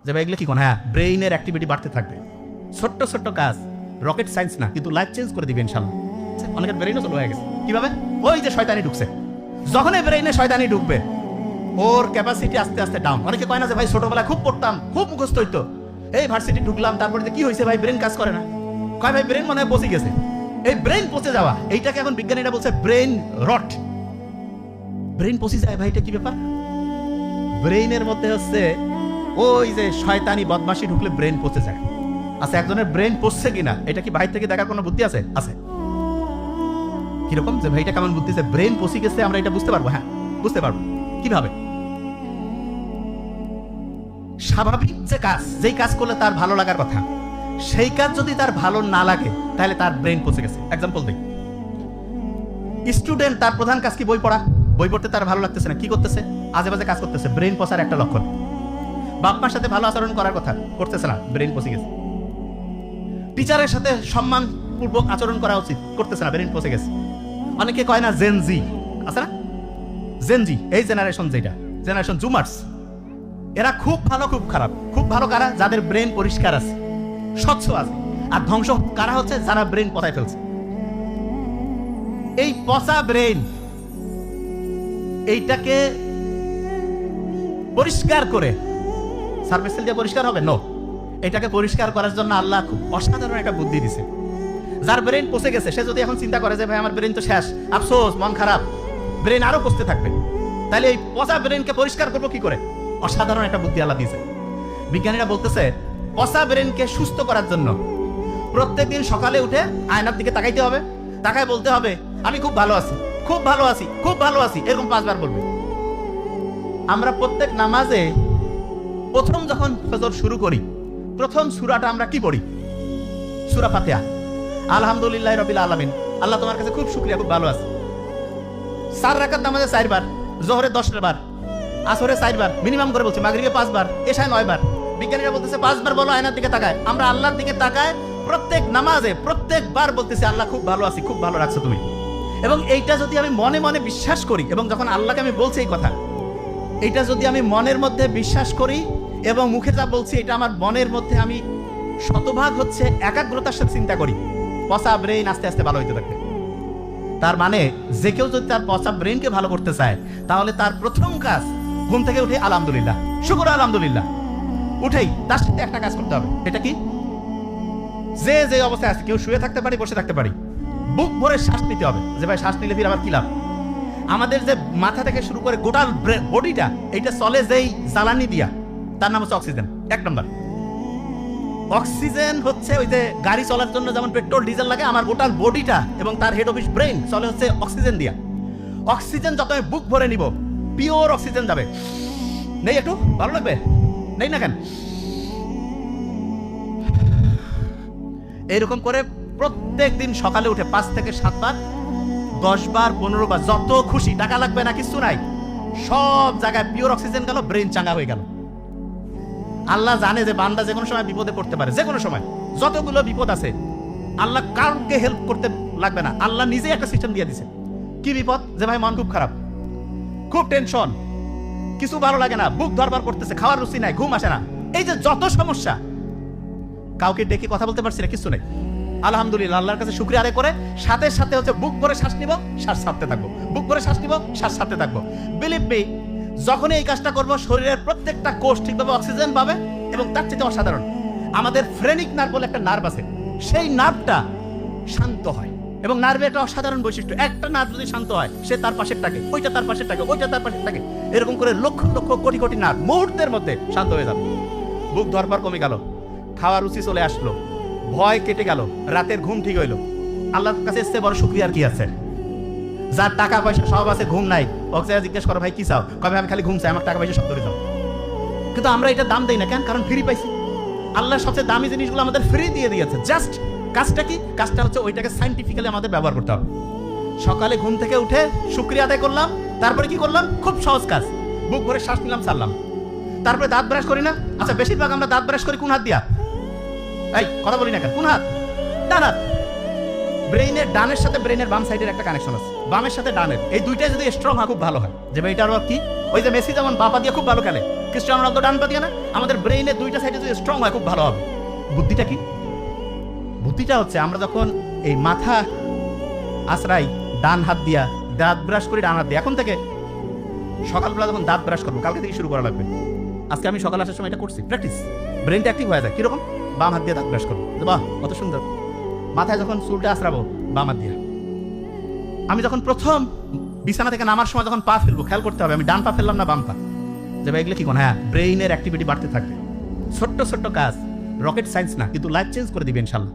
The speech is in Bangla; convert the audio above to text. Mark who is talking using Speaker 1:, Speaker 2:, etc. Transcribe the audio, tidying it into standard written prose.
Speaker 1: যে ভাই এগুলো কি কোন, হ্যাঁ ব্রেইনের অ্যাক্টিভিটি বাড়তে থাকবে। ছোট্ট ছোট্ট কাজ, রকেট সায়েন্স না, কিন্তু লাইফ চেঞ্জ করে দিবে ইনশাল্লাহ। অনেকের ব্রেইনও চলে হয়ে গেছে। কিভাবে? ওই যে শয়তানি ঢুকছে, যখন এই ব্রেইনে শয়তানি ঢুকবে ওর ক্যাপাসিটি আস্তে আস্তে ডাউন। অনেকে কয় না যে ভাই ছোটবেলায় খুব পড়তাম, খুব মুখস্থ হইতো, এই ভার্সিটি ঢুকলাম, তারপরে কি হয়েছে ভাই, ব্রেন কাজ করে না। কয় ভাই ব্রেন মনে হয় পচে গেছে। এই ব্রেন পচে যাওয়া, এইটাকে এখন বিজ্ঞানীরা বলছে ব্রেন রট। ব্রেন পচে যায় ভাই, এটা কি ব্যাপার? ব্রেইনের মধ্যে হচ্ছে ওই যে শয়তানি বদমাশি ঢুকলে ব্রেন পচে যায়। আচ্ছা, একজনের ব্রেন পচছে কিনা এটা কি বাইরে থেকে দেখার কোনো বুদ্ধি আছে? আছে। কিরকম যে ভাই এটা কেমন বুদ্ধি আছে, ব্রেন পচে গেছে আমরা এটা বুঝতে পারবো? হ্যাঁ বুঝতে পারবো। কিভাবে? স্বাভাবিক যে কাজ, যেই কাজ করলে তার ভালো লাগার কথা, সেই কাজ যদি তার ভালো না লাগে তাহলে তার ব্রেন পচে গেছে। এক্সাম্পল দিই, স্টুডেন্ট তার প্রধান কাজ কি বই পড়া, বই পড়তে তার ভালো লাগতেছে না, কি করতেছে? আজে বাজে কাজ করতেছে, ব্রেন পচার একটা লক্ষণ। বাপ মার সাথে ভালো আচরণ করার কথা, করতেছে না, ব্রেন পচে গেছে। টিচারের সাথে সম্মান পূর্বক আচরণ করা উচিত, করতেছে না, ব্রেন পচে গেছে। অনেকে কয় না জেনজি আছে না, জেনজি এই জেনারেশন, যেটা জেনারেশন জুমার্স, এরা খুব ভালো খুব খারাপ। খুব ভালো কারা? যাদের ব্রেন পরিষ্কার আছে, স্বচ্ছ আছে। আর ধ্বংস কারা হচ্ছে? যারা ব্রেন পচায় ফেলছে। এই পচা ব্রেন, এইটাকে পরিষ্কার করে সার্ভিসেল দিয়ে পরিষ্কার হবে? নো। এটাকে পরিষ্কার করার জন্য আল্লাহ খুব অসাধারণ একটা বুদ্ধি দিছে। যার ব্রেন পচে গেছে সে যদি এখন চিন্তা করে যে ভাই আমার ব্রেন তো শেষ, আফসোস, মন খারাপ, ব্রেন আরো পচতে থাকবে, তাহলে এই পচা ব্রেনকে পরিষ্কার করবো কি করে? অসাধারণ একটা বুদ্ধি আল্লাহ দিয়েছে। বিজ্ঞানীরা বলতেছে পচা ব্রেনকে সুস্থ করার জন্য প্রত্যেকদিন সকালে উঠে আয়নার দিকে তাকাইতে হবে, তাকায় বলতে হবে আমি খুব ভালো আছি, খুব ভালো আছি, খুব ভালো আছি, এরকম 5 বার বলবে। আমরা প্রত্যেক নামাজে প্রথম যখন ফজর শুরু করি, প্রথম সূরাটা আমরা কি পড়ি? সূরা ফাতিহা। আলহামদুলিল্লাহ রাব্বিল আলামিন, আল্লাহ তোমার কাছে খুব শুকরিয়া, খুব ভালো আছি। 4 রাকাত নামাজে 4 বার, জোহরে 10 বার, আসরে 4 বার, মিনিমাম করে বলছি, মাগরিবে 5 বার, এশায় 9 বার। বিজ্ঞানীরা বলতেছে 5 বার বলো, আয়নার দিকে তাকায়। আমরা আল্লাহর দিকে তাকায় প্রত্যেক নামাজে প্রত্যেকবার বলতেছি আল্লাহ খুব ভালো আছি, খুব ভালো রাখছো তুমি। এবং এইটা যদি আমি মনে মনে বিশ্বাস করি, এবং যখন আল্লাহকে আমি বলছি এই কথা, এইটা যদি আমি মনের মধ্যে বিশ্বাস করি এবং মুখে যা বলছি এটা আমার মনের মধ্যে আমি শতভাগ হচ্ছে একাগ্রতার সাথে চিন্তা করি, পচা ব্রেইন আস্তে আস্তে ভালো হইতে থাকবে। তার মানে যে কেউ যদি তার পচা ব্রেইনকে ভালো করতে চায় তাহলে তার প্রথম কাজ ঘুম থেকে উঠে আলহামদুলিল্লাহ, শুকর আলহামদুলিল্লাহ, উঠেই তার সাথে একটা কাজ করতে হবে। এটা কি? যে যে অবস্থায় আছে, কেউ শুয়ে থাকতে পারি, বসে থাকতে পারি, বুক ভরে শ্বাস নিতে হবে। যে ভাই শ্বাস নিলে ফির আবার কি লাভ? আমাদের যে মাথা থেকে শুরু করে গোটা বডিটা, এইটা চলে যেই জ্বালানি দিয়া, তার নাম হচ্ছে অক্সিজেন। 1 নম্বর অক্সিজেন হচ্ছে ওই যে গাড়ি চলার জন্য যেমন পেট্রোল ডিজেল লাগে, আমার গোটা বডিটা এবং তার হেড অফিস ব্রেইন চলে হচ্ছে অক্সিজেন দিয়া। অক্সিজেন যত আমি বুক ভরে নিব, পিওর অক্সিজেন যাবে। নেই একটু ভালো লাগবে? নেই না কেন? এইরকম করে প্রত্যেক দিন সকালে উঠে 5 থেকে 7 বার, 10 বার, 15 বার, যত খুশি, টাকা লাগবে না, কিছু নাই, সব জায়গায় পিওর অক্সিজেন গেল, ব্রেন চাঙ্গা হয়ে গেল। আল্লাহ জানে যে বান্দা যে কোনো সময় বিপদে পড়তে পারে, যে কোনো সময়। যতগুলো বিপদ আছে আল্লাহ কাউকে হেল্প করতে লাগবে না, আল্লাহ নিজেই একটা সিস্টেম দিয়ে দিছে। কি বিপদ? যে ভাই মন খুব খারাপ, খুব টেনশন, কিছু ভালো লাগে না, বুক ধরবার করতেছে, খাওয়ার রুচি নাই, ঘুম আসে না, এই যে যত সমস্যা, কাউকে ডেকে কথা বলতে পারছি না, কিছু নেই, আলহামদুলিল্লাহ, আল্লাহর কাছে শুকরিয়া আদায় করে সাথে সাথে হচ্ছে বুক ভরে শ্বাস নিব, শ্বাস ছাড়তে থাকবো, বুক ভরে শ্বাস নিব, শ্বাস ছাড়তে থাকবো। বিলিভ মি, যখনই এই কাজটা করবো শরীরের প্রত্যেকটা কোষ ঠিকভাবে অক্সিজেন পাবে। এবং তার চেয়ে অসাধারণ, আমাদের ফ্রেনিক নার্ভ বলে একটা নার্ভ আছে, সেই নার্ভটা শান্ত হয়। এবং নার্ভের একটা অসাধারণ বৈশিষ্ট্য, একটা নার্ভ যদি শান্ত হয়, সে তার পাশের টাকে, ওইটা তার পাশের টাকে, ওইটা তার পাশের টাকে, এরকম করে লক্ষ লক্ষ কোটি কোটি নার্ভ মুহূর্তের মধ্যে শান্ত হয়ে যাবে। বুক ধরবার কমে গেল, খাওয়ার রুচি চলে আসলো, ভয় কেটে গেল, রাতের ঘুম ঠিক হইলো। আল্লাহর কাছে এসে বড় শুকরিয়ার কি আছে? যার টাকা পয়সা সব আছে, ঘুম নাই, ওকে জিজ্ঞেস করো ভাই কি চাও, কবে আমি খালি ঘুম চাই, আমার টাকা পয়সা সব ধরে যাও। কিন্তু আমরা এটা দাম দেই না কেন? কারণ ফ্রি পাইছি। আল্লাহ সবচেয়ে দামি জিনিসগুলো আমাদের ফ্রি দিয়ে দিয়েছে। জাস্ট কাজটা কি? কাজটা হচ্ছে ওইটাকে সাইন্টিফিক্যালি আমাদের ব্যবহার করতে হবে। সকালে ঘুম থেকে উঠে শুকরিয়া আদায় করলাম, তারপরে কি করলাম? খুব সহজ কাজ, বুক ভরে শ্বাস নিলাম, ছাড়লাম। তারপরে দাঁত ব্রাশ করি না? আচ্ছা, বেশিরভাগ আমরা দাঁত ব্রাশ করি কোন হাত দিয়া? এই কথা বলি না কেন? কোন হাত? ডান হাত। ব্রেইনের ডানের সাথে ব্রেইনের বাম সাইডের একটা কানেকশন আছে, বামের সাথে ডানের, এই দুইটাই যদি স্ট্রং হয় খুব ভালো হয়। যে ভাই এটার কি, ওই যে মেসি যেমন বাপা দিয়ে খুব ভালো খেলে, ক্রিস্টিয়ানো রোনালদো ডান পা দিয়ে না, আমাদের ব্রেইনের দুইটা সাইডে যদি স্ট্রং হয় খুব ভালো হবে। বুদ্ধিটা কি? বুদ্ধিটা হচ্ছে আমরা যখন এই মাথা আশ্রাই ডান হাত দিয়া, দাঁত ব্রাশ করি ডান হাত দিয়ে, এখন থেকে সকালবেলা যখন দাঁত ব্রাশ করবো কালকে থেকে শুরু করা লাগবে। আজকে আমি সকাল আসার সময় এটা করছি, প্র্যাকটিস, ব্রেনটা অ্যাক্টিভ হয়ে যায়। কিরকম? বাম হাত দিয়ে দাঁত ব্রাশ করবো, বাহ কত সুন্দর। মাথায় যখন চুলটা আশ্রাবো বাম হাত দিয়ে। আমি যখন প্রথম বিছানা থেকে নামার সময় যখন পা ফেলবো খেয়াল করতে হবে আমি ডান পা ফেললাম না বাম পা। যে ভাই এগুলো কি কোন? হ্যাঁ, ব্রেইনের অ্যাক্টিভিটি বাড়তে থাকবে। ছোট্ট ছোট্ট কাজ, রকেট সায়েন্স না, কিন্তু লাইফ চেঞ্জ করে দিবে ইনশাল্লাহ।